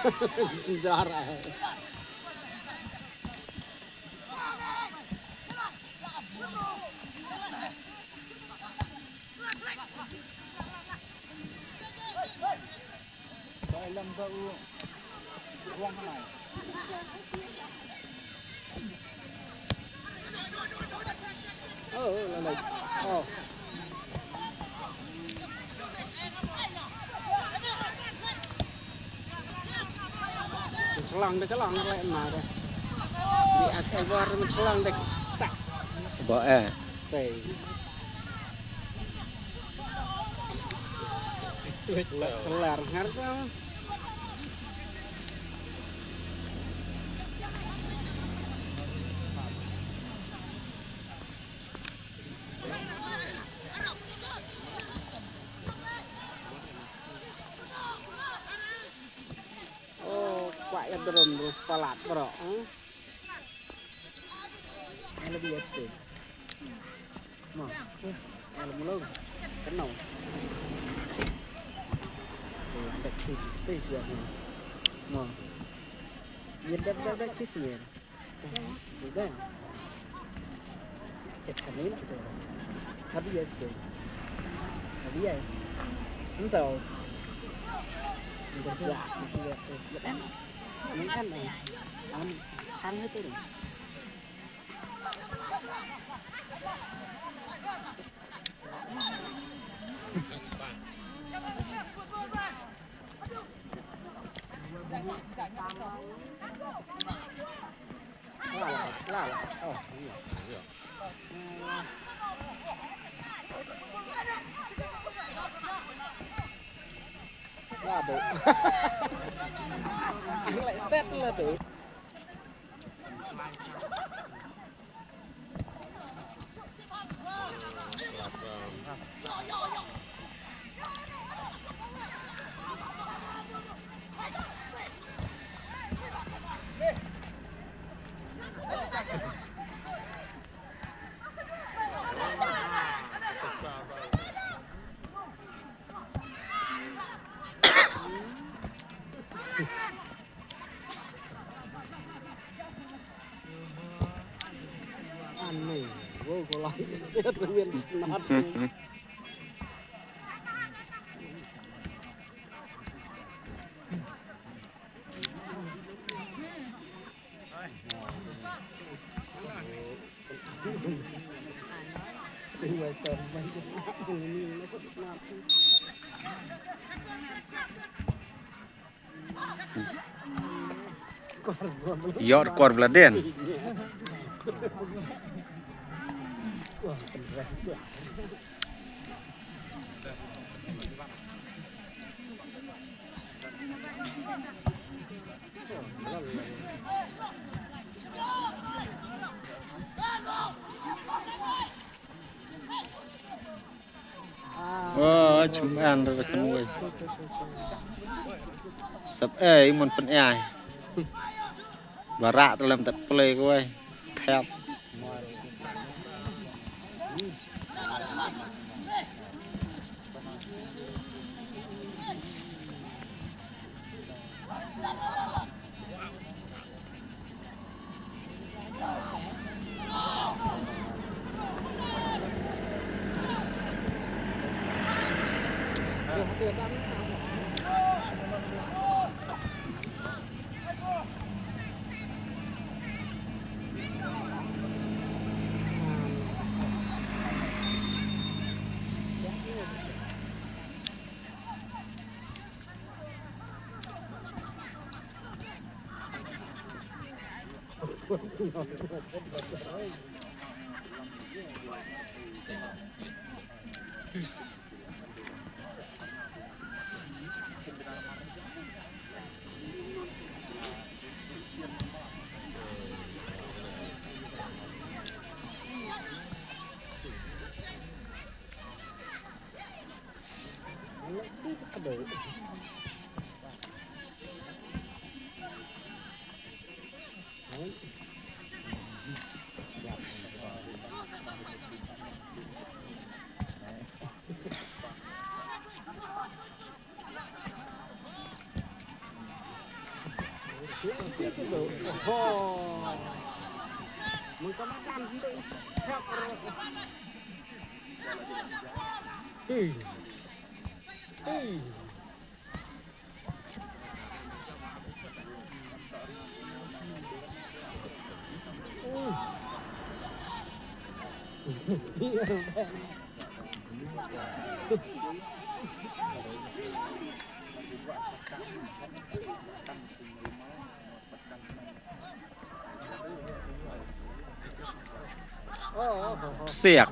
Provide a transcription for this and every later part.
Sejarah. Dalam bau ruang lain. Oh, lalai. Oh. Celang lại mà đây. Bị ác ai vào mình celang đây. Tak. Sebab Tây. Tuyệt lợi selar harga. Quậy đờm palat bro. Lebih FC. Mà, làm lâu. Cái nào? Đặt xịt tây xuyên này. Mà, nhiệt đặt xịt xuyên. Được đấy. Chặt thằng ấy rồi. Habis FC. Habis ai? Không tahu. Udah jahat sih lihat tuh. Ini kan kan itu nih. Lah. Oh, iya. Waduh. Lại stet là tử. Aneh, wow, kalau lihat pengen nat. Yor kor Vladen. Oh, cuman rồi không người. Sắp một phần ai. Và rạ tôi làm tật play của ai. Thẹp. Oh, mengkomakan itu siap siak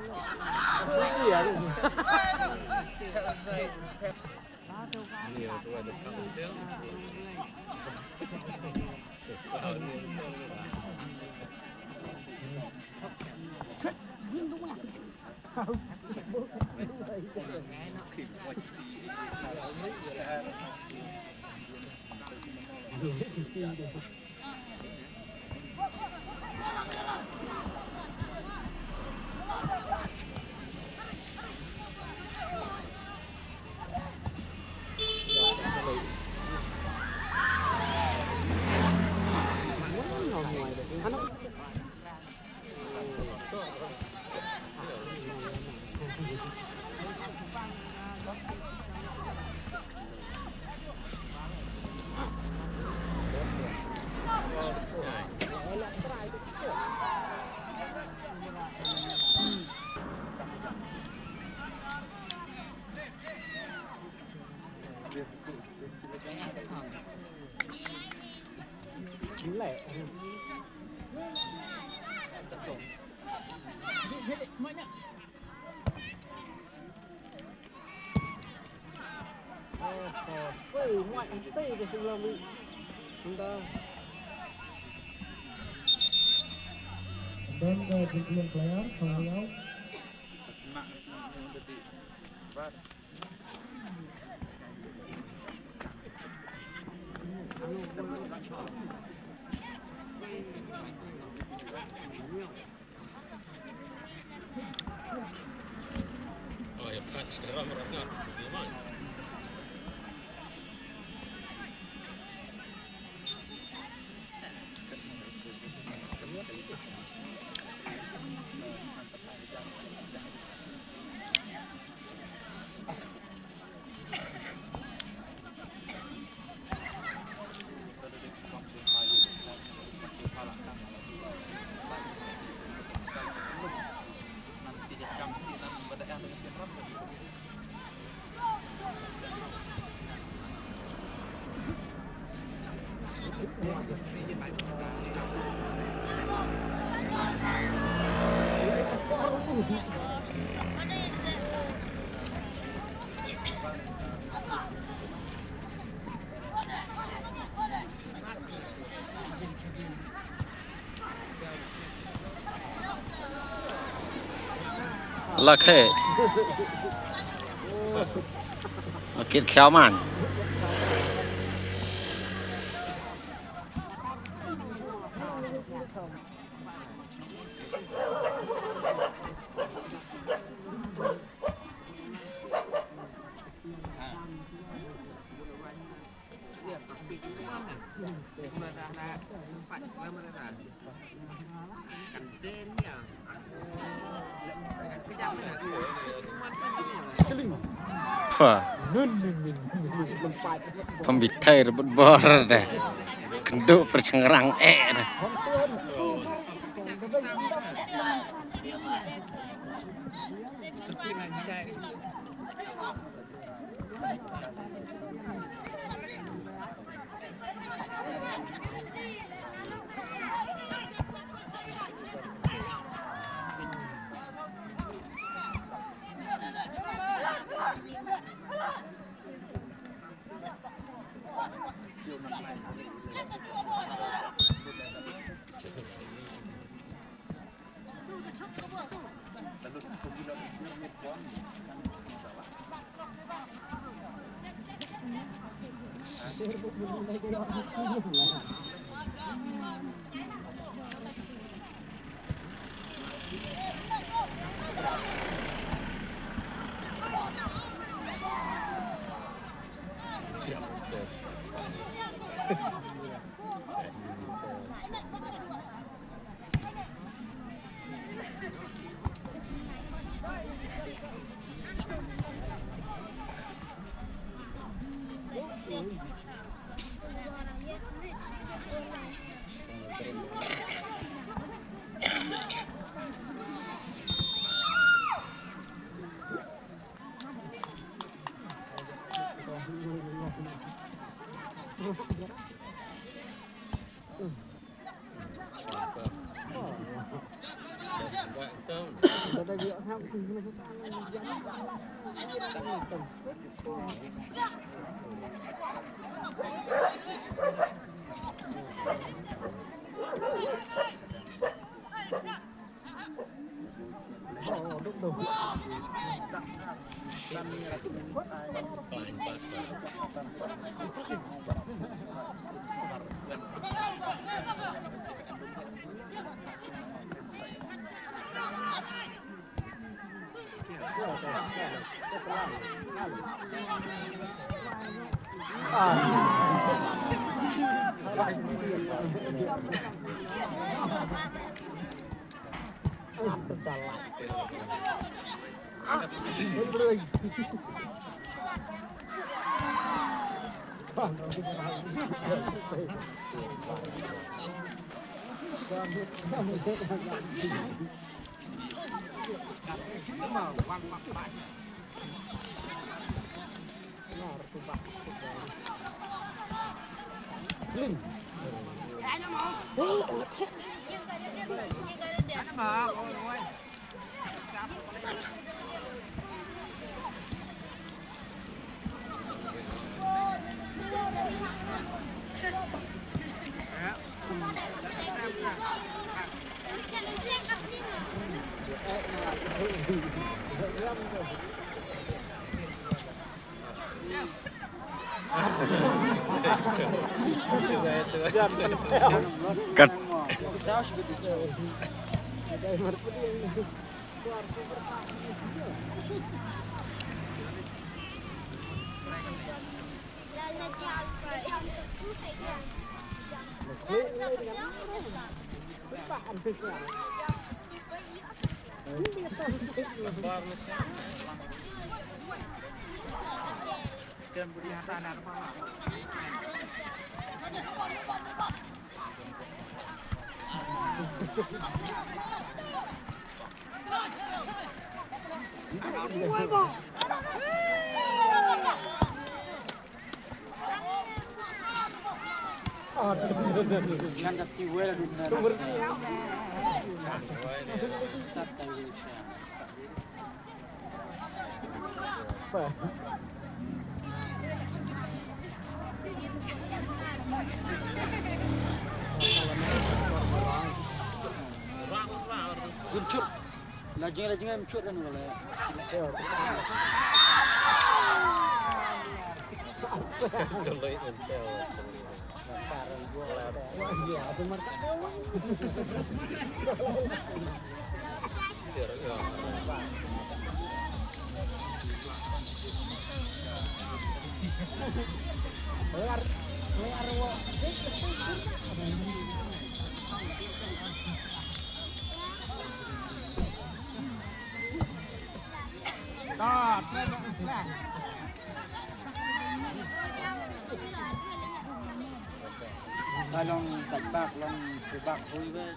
ngoại stay của sự lòng chúng ta dan kemudian player beliau là khệ kiệt khéo màn phở phong bịt thay rồi bật bò ra đây cần độ phải chẳng răng ẹ này Cut. Lajing em cut kan boleh. Long sạch bạc, long từ bạc vui với.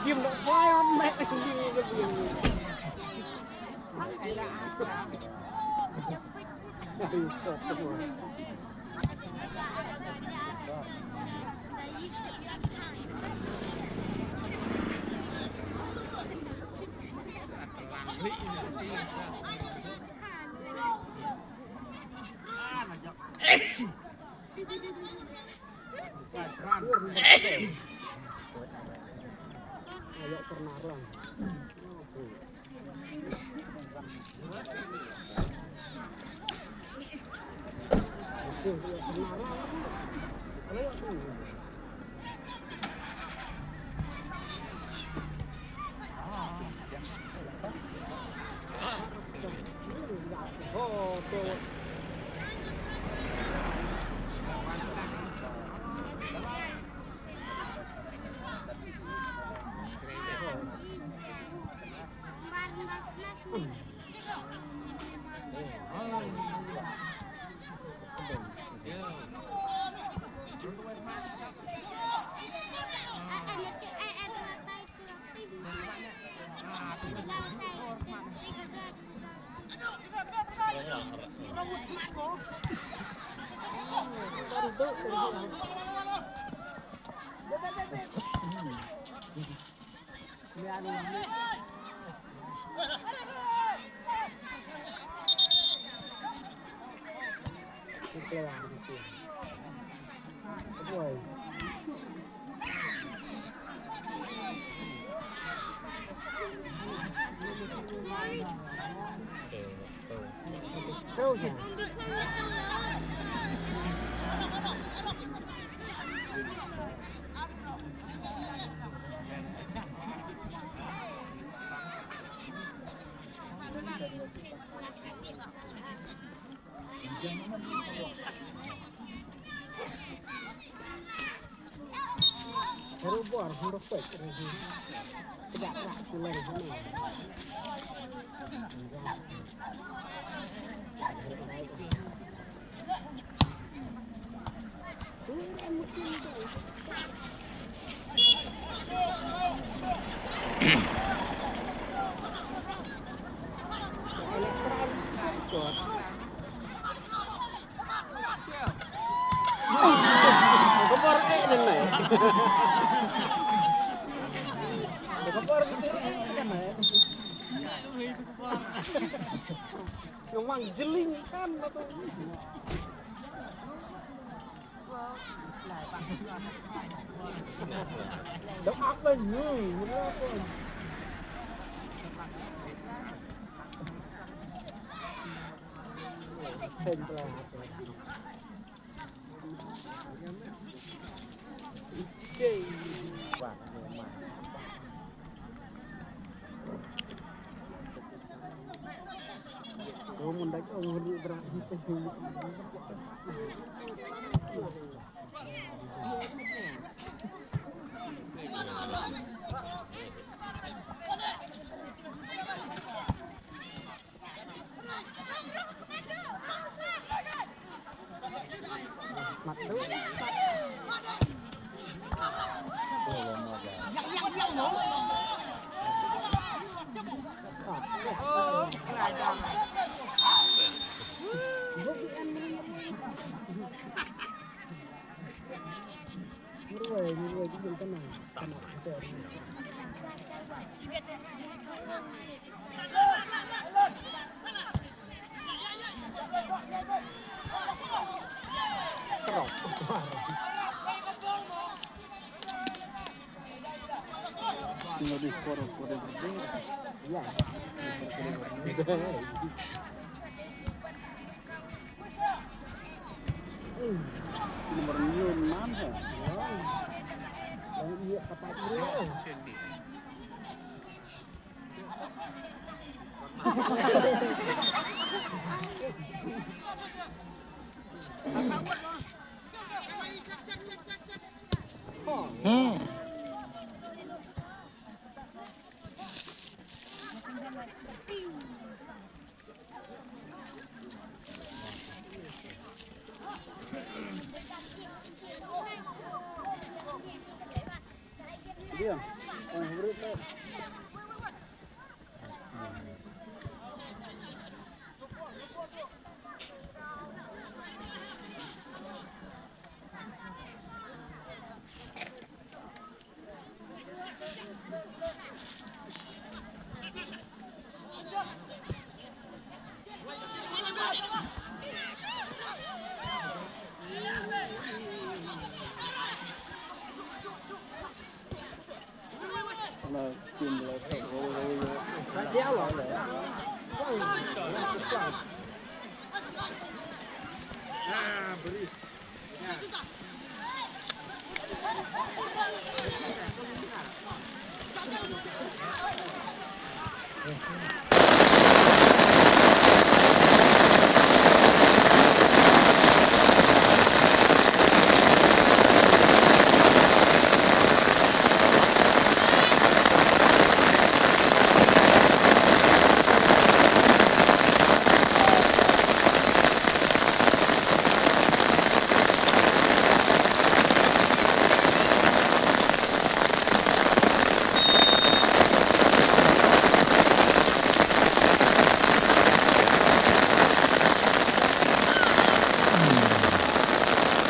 kiếm nó khoai ăn mẹ đi cái gì ayo pernah ruang oh tuh Baru buar, hendak pek, tidak tak sulah di sana. Kepar kayak mana? Kepar gitu kan ya? Memang jeling kan atau? Đóng áp lên người, berapa? Sentral. Wah, memang. Kau mendak orang berani pengen. Mặt đúng. Người cái dùng cái này tinggal di skor kode berbeda ya nomor milyon mana yang iya kata dia Dia, mà chìm lại phải rồi đéo lại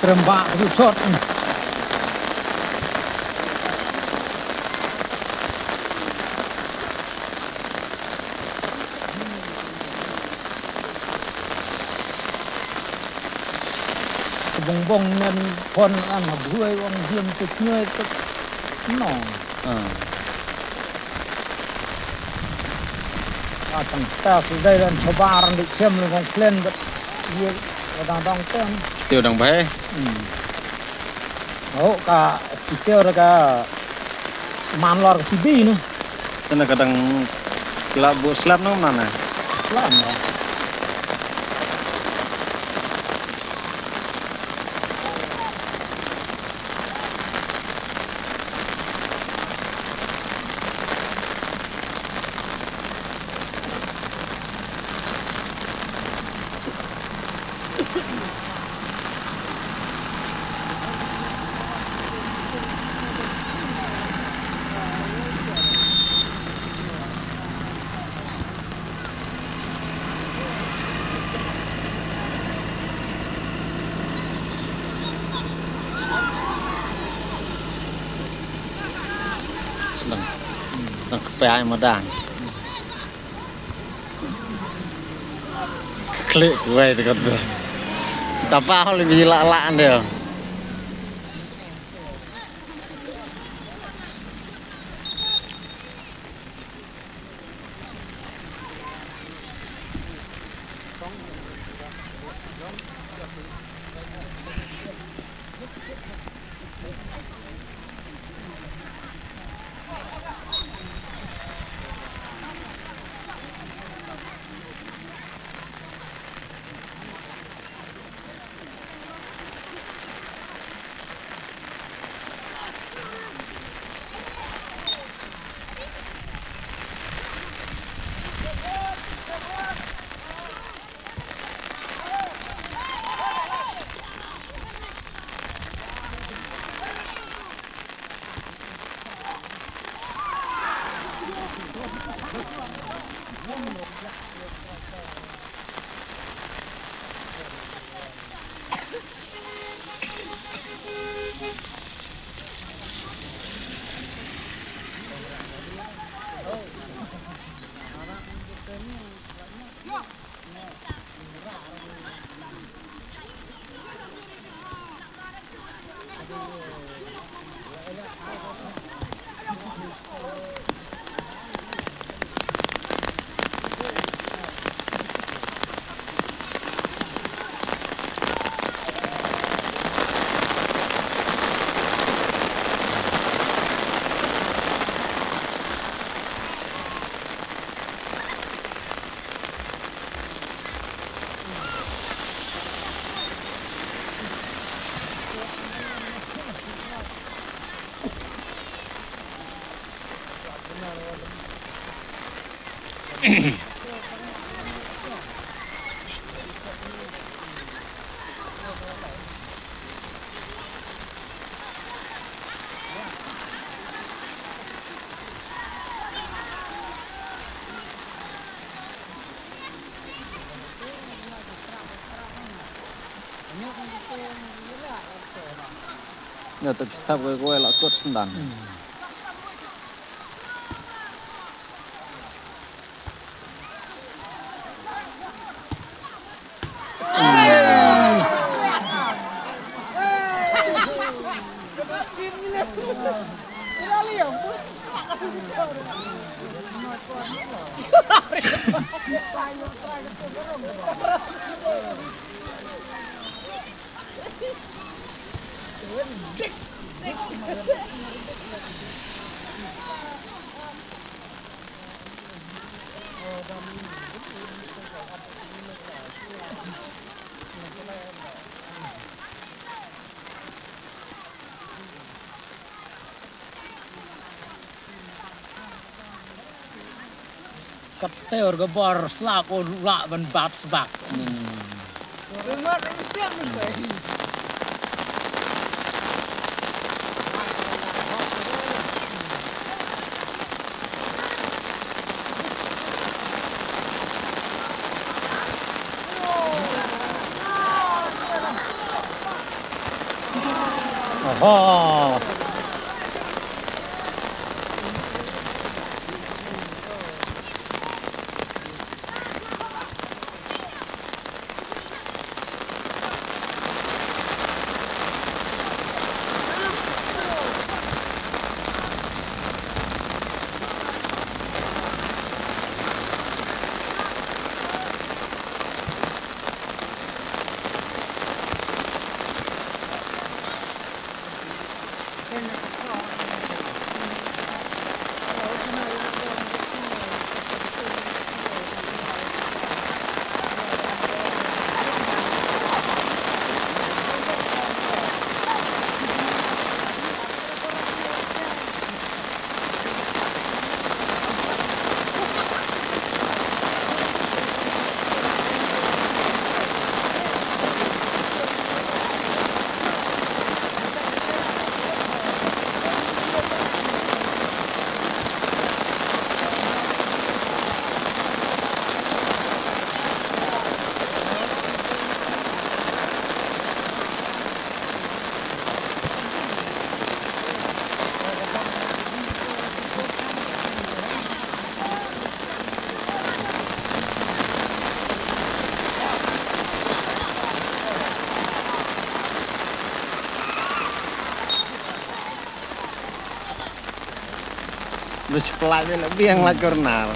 Terembak itu shot. Bong-bong nên con ăn mà bưởi ông dương từ nơi tức nọ. Thằng ta từ đây lên cho ba răng được xem là con lên được nhiều đang đang tên. Tiêu đồng bé. Cả tiêu ra cả man lor cái tivi nữa. Tên là kadang labu slap nó mana? Slap nữa. Senang kepai modal. Klik gue dekat gue. Tapi lebih lak-lakan dia. nggak tapi setiap gue lah kuat sendang Kete orga bar slap or lak ban bat sebak. Rumah siap nih. Oh. lu cepelaknya lebih yang lah jurnal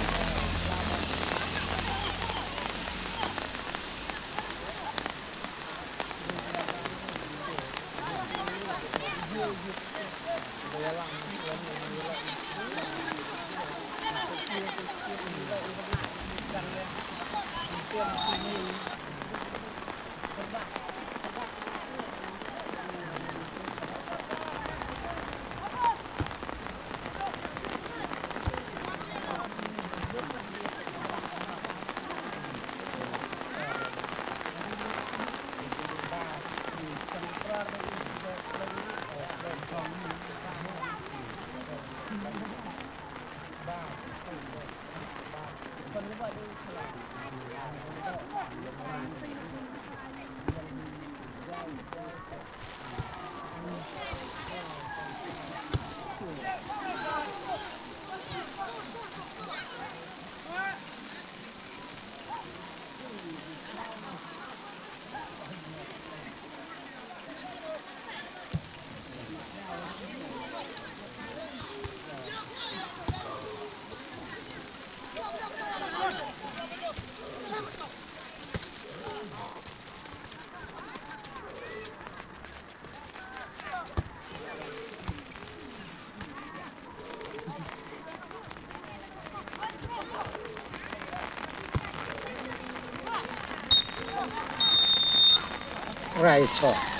Right.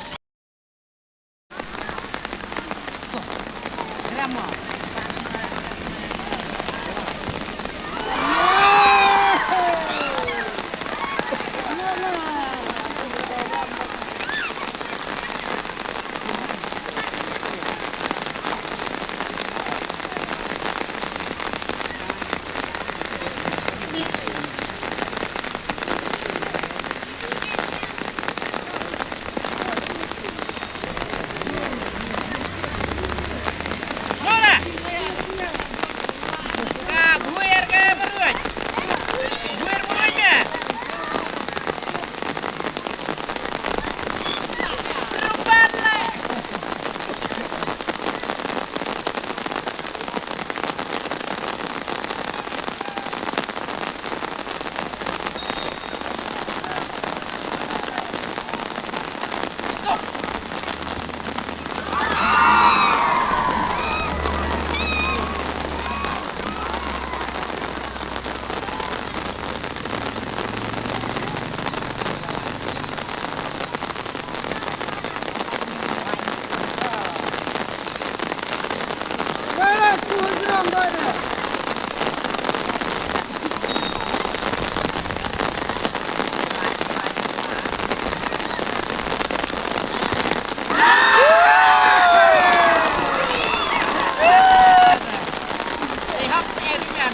hấp xe đi nhằn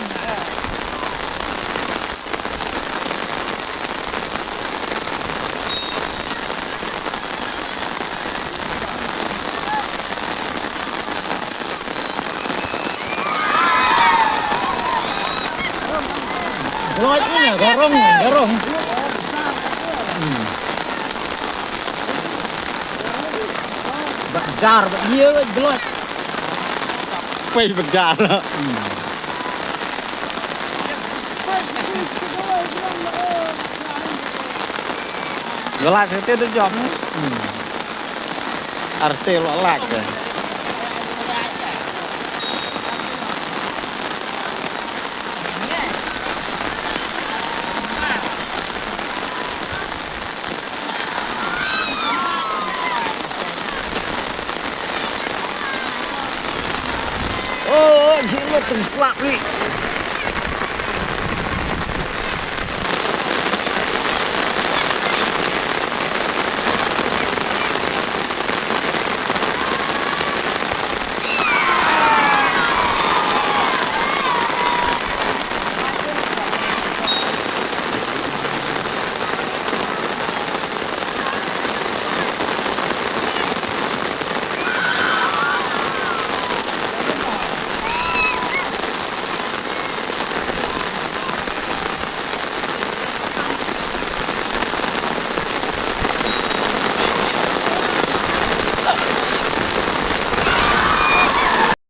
rồi ini gorong bak jar bak dia gelot Pay berjalan. Gelas itu udah jam. Arti lo lag. Oh, jiwa tuh selak nih.